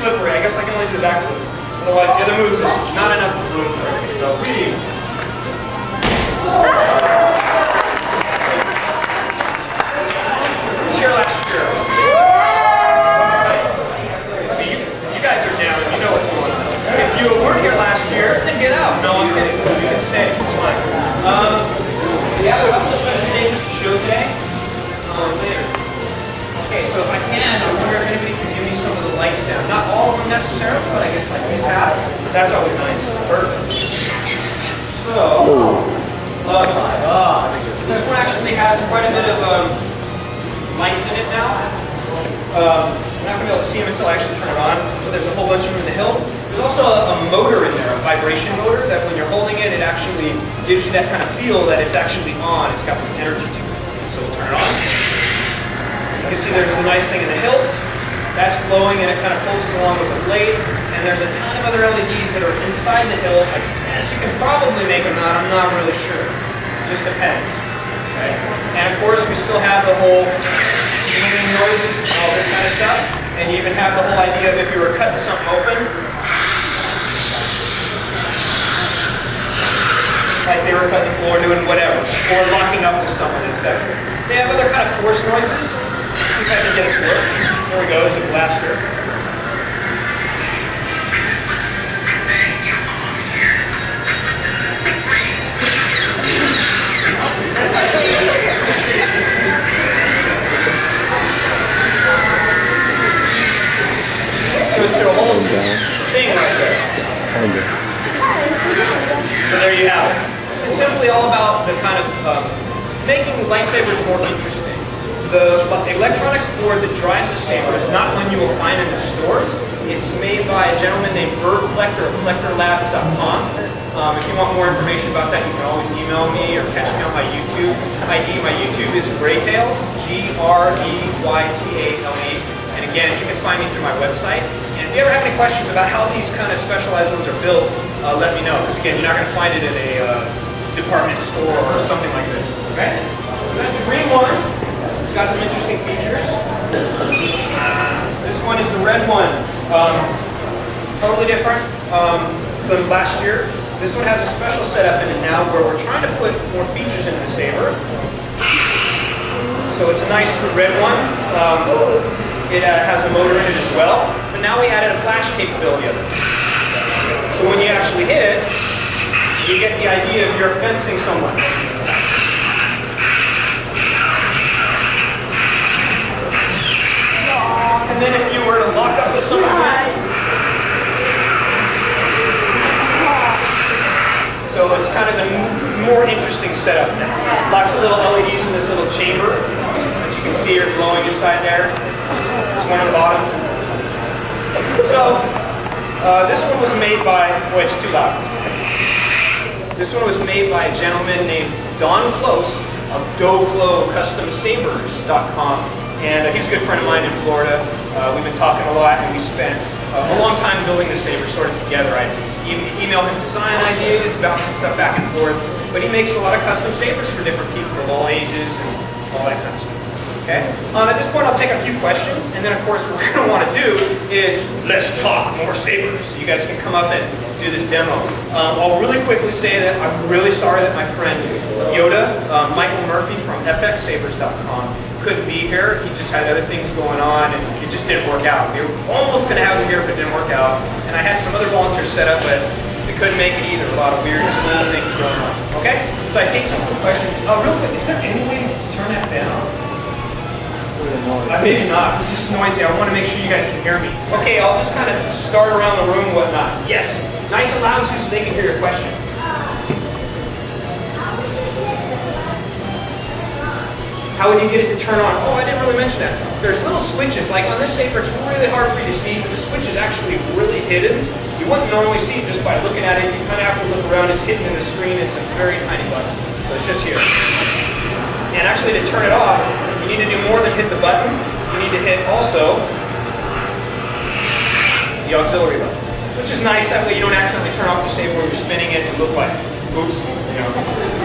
slippery. I guess I can only do the back flip. Otherwise, the other moves is not enough room for me. So, reading. Who's here last year? See, you guys are down. You know what's going on. If you weren't here last year, then get out. No, I'm kidding. You can stay. It's fine. We have a couple of special things to show today. Later. Okay, so if I can, I wonder if anybody can give me some of the lights down. Not all of them necessarily, but I guess like these have. That's always nice. Perfect. So, this one actually has quite a bit of lights in it now. I'm not going to be able to see them until I actually turn it on. So there's a whole bunch of them in the hilt. There's also a motor in there, a vibration motor, that when you're holding it, it actually gives you that kind of feel that it's actually on. It's got some energy to it. So we'll turn it on. You can see there's a nice thing in the hilt. That's glowing and it kind of pulses along with the blade. And there's a ton of other LEDs that are inside the hilt. I guess you can probably make them not. I'm not really sure. It just depends. Okay? And of course, we still have the whole swinging noises and all this kind of stuff. And you even have the whole idea of if you were cutting something open, like they were cutting the floor, doing whatever, or locking up with someone, etc. They have other kind of force noises. See if I can get it to work. There we go, there's a blaster. Goes through a whole thing right there. So there you have it. It's simply all about the kind of making lightsabers more interesting. The electronics board that drives the saber is not one you will find in the stores. It's made by a gentleman named PLECTER of PLECTERLabs.com. If you want more information about that, you can always email me or catch me on my YouTube ID. My YouTube is Greytail, G-R-E-Y-T-A-L-E. And again, you can find me through my website. And if you ever have any questions about how these kind of specialized ones are built, let me know. Because again, you're not going to find it in a department store or something like this. Okay? So that's green one. It's got some interesting features. This one is the red one. Totally different than last year. This one has a special setup in it now where we're trying to put more features into the saber. So it's a nice red one. It has a motor in it as well. But now we added a flash capability of it. So when you actually hit it, you get the idea of you're fencing someone. And then if you were to lock up with someone, so it's kind of a more interesting setup now. Lots of little LEDs in this little chamber, as you can see are glowing inside there. There's one on the bottom. So this one was made by, boy, it's too loud. This one was made by a gentleman named Don Close of DoCloCustomSabers.com. And he's a good friend of mine in Florida. We've been talking a lot, and we spent a long time building the saber sort of together. I email him design ideas, bouncing stuff back and forth. But he makes a lot of custom sabers for different people of all ages and all that kind of stuff. Okay? At this point, I'll take a few questions, and then of course what we're going to want to do is let's talk more sabers. So you guys can come up and do this demo. I'll really quickly say that I'm really sorry that my friend Yoda, Michael Murphy from FXSabers.com, couldn't be here. He just had other things going on, and it just didn't work out. We were almost going to have him here, but it didn't work out. And I had some other volunteers set up, but we couldn't make it either. A lot of weird small things going on. Okay? So I take some quick questions. Real quick, is there any way to turn that fan on? Maybe not. This is noisy. I want to make sure you guys can hear me. Okay, I'll just kind of start around the room and whatnot. Yes. Nice and loud so they can hear your question. How would you get it to turn on? Oh, I didn't really mention that. There's little switches. Like on this saber, it's really hard for you to see. The switch is actually really hidden. You wouldn't normally see it just by looking at it. You kind of have to look around. It's hidden in the screen. It's a very tiny button. So it's just here. And actually, to turn it off, you need to do more than hit the button. You need to hit also the auxiliary button, which is nice. That way you don't accidentally turn off the saber when you're spinning it and look like, oops, you know.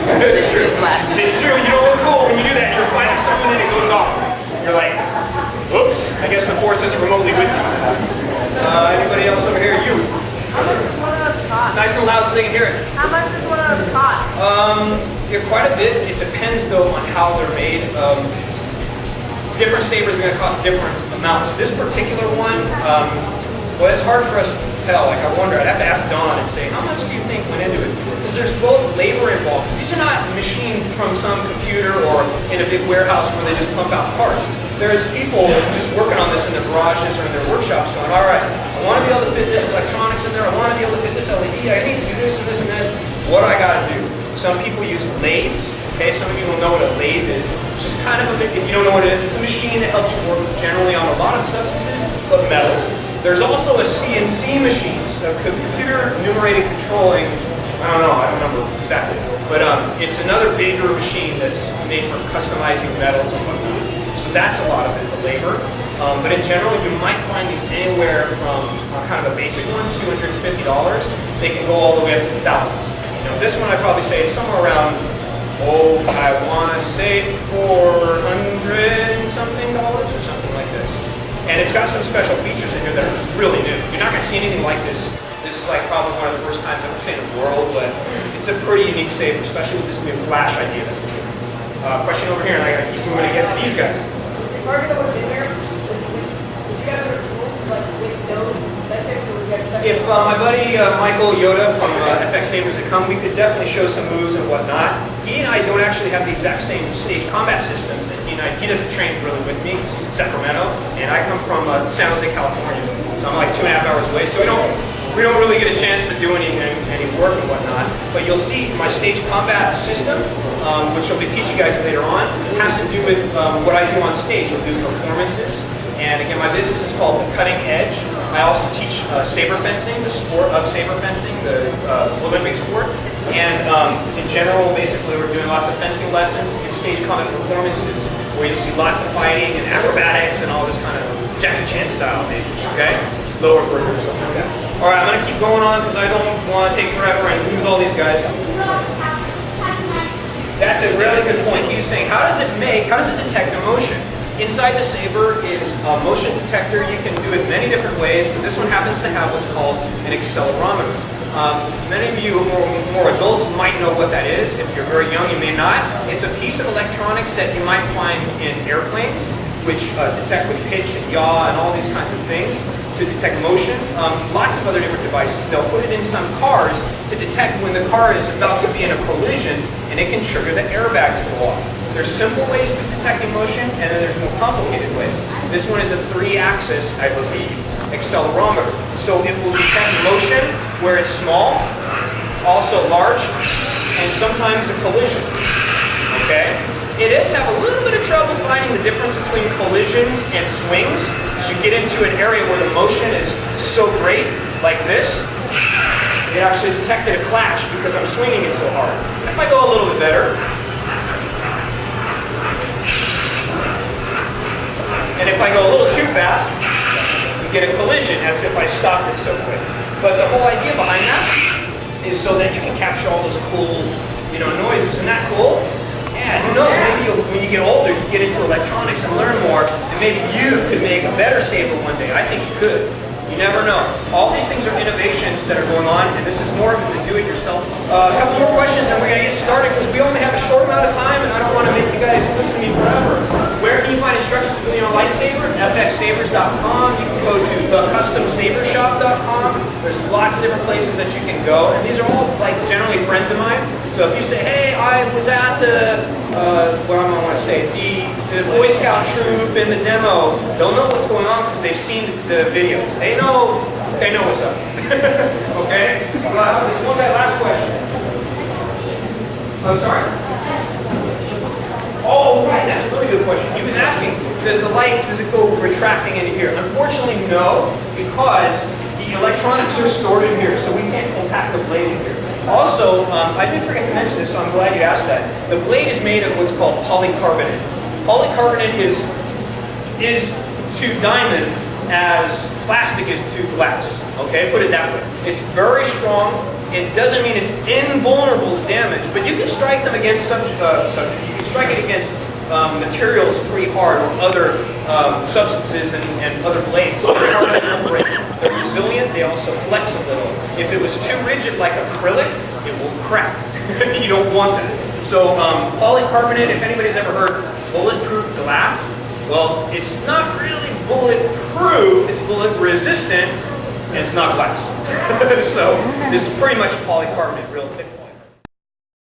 It's true. It's true. You don't look cool when you do that. You're fighting someone and it goes off. You're like, oops, I guess the force isn't remotely with you. Anybody else over here? You. How much does one of those cost? Nice and loud so they can hear it. How much does one of those cost? Yeah, quite a bit. It depends though on how they're made. Different sabers are going to cost different amounts. This particular one, well, it's hard for us to tell. Like, I wonder, I'd have to ask Don and say, how much do you think went into it? Because there's both labor involved. These are not machined from some computer or in a big warehouse where they just pump out parts. There's people just working on this in their garages or in their workshops going, all right, I want to be able to fit this electronics in there. I want to be able to fit this LED. I need to do this and this and this. What do I got to do? Some people use lathes. Okay, some of you will know what a lathe is. It's just kind of a, if you don't know what it is, it's a machine that helps you work generally on a lot of substances, but metals. There's also a CNC machine, so computer numerated controlling. I don't know, I don't remember exactly, but it's another bigger machine that's made for customizing metals and whatnot. So that's a lot of it, the labor. But in general, you might find these anywhere from kind of a basic one, $250. They can go all the way up to thousands. You know, this one I'd probably say it's somewhere around, oh, I want to say $400 something or something like this. And it's got some special features in here that are really new. You're not going to see anything like this. This is like probably one of the first times I've seen in the world, but it's a pretty unique saber, especially with this new flash idea. Question over here, and I got to keep moving to get to these guys. If I were to what's in here, would you guys ever like with those metrics, or would you guys If my buddy Michael Yoda from FX Sabers had come, we could definitely show some moves and whatnot. He and I don't actually have the exact same stage combat systems. He doesn't train really with me because he's in Sacramento, and I come from San Jose, California. So I'm like 2.5 hours away. So we don't really get a chance to do any work and whatnot. But you'll see my stage combat system, which I'll be teaching you guys later on, has to do with what I do on stage. We'll do performances. And again, my business is called The Cutting Edge. I also teach saber fencing, the sport of saber fencing, the Olympic sport. And in general, basically, we're doing lots of fencing lessons and stage combat performances, where you see lots of fighting and acrobatics and all this kind of Jackie Chan style, maybe, okay? Lower burger or something like that. All right, I'm going to keep going on because I don't want to take forever and lose all these guys. That's a really good point. He's saying, how does it detect a motion? Inside the saber is a motion detector. You can do it many different ways, but this one happens to have what's called an accelerometer. Many of you more adults might know what that is. If you're very young, you may not. It's a piece of electronics that you might find in airplanes, which detect with pitch and yaw and all these kinds of things to detect motion. Lots of other different devices. They'll put it in some cars to detect when the car is about to be in a collision, and it can trigger the airbag to go off. There's simple ways of detecting motion, and then there's more complicated ways. This one is a 3-axis, I believe, accelerometer. So it will detect motion where it's small, also large, and sometimes a collision. Okay? It is have a little bit of trouble finding the difference between collisions and swings. As you get into an area where the motion is so great, like this, it actually detected a clash because I'm swinging it so hard. If I go a little bit better, and if I go a little too fast, you get a collision as if I stopped it so quick. But the whole idea behind that is so that you can capture all those cool, noises. Isn't that cool? Yeah, who knows, maybe when you get older, you get into electronics and learn more, and maybe you could make a better saber one day. I think you could. You never know. All these things are innovations that are going on, and this is more of the do-it-yourself. A couple more questions, and we're going to get started, because we only have a short amount of time, and I don't want to make you guys listen to me forever. Where can you find instructions for building a lightsaber? fxsabers.com. You can go to thecustomsabershop.com. There's lots of different places that you can go, and these are all generally friends of mine. So if you say, hey, I was at the Boy Scout troop in the demo, they'll know what's going on because they've seen the video. They know what's up. Okay? There's one last question. I'm sorry? Oh, right, that's a really good question. You've been asking, does it go retracting into here? Unfortunately, no, because the electronics are stored in here, so we can't impact the blade in here. Also, I did forget to mention this, so I'm glad you asked that. The blade is made of what's called polycarbonate. Polycarbonate is to diamond as plastic is to glass. Okay, put it that way. It's very strong. It doesn't mean it's invulnerable to damage, but you can strike them against you can strike it against materials pretty hard, or other substances and other blades. So they're hard to break. They're resilient, they also flex a little. If it was too rigid like acrylic, it will crack. You don't want that. So polycarbonate, if anybody's ever heard bulletproof glass, well, it's not really bulletproof, it's bullet resistant, and it's not glass. So this is pretty much polycarbonate, real thick.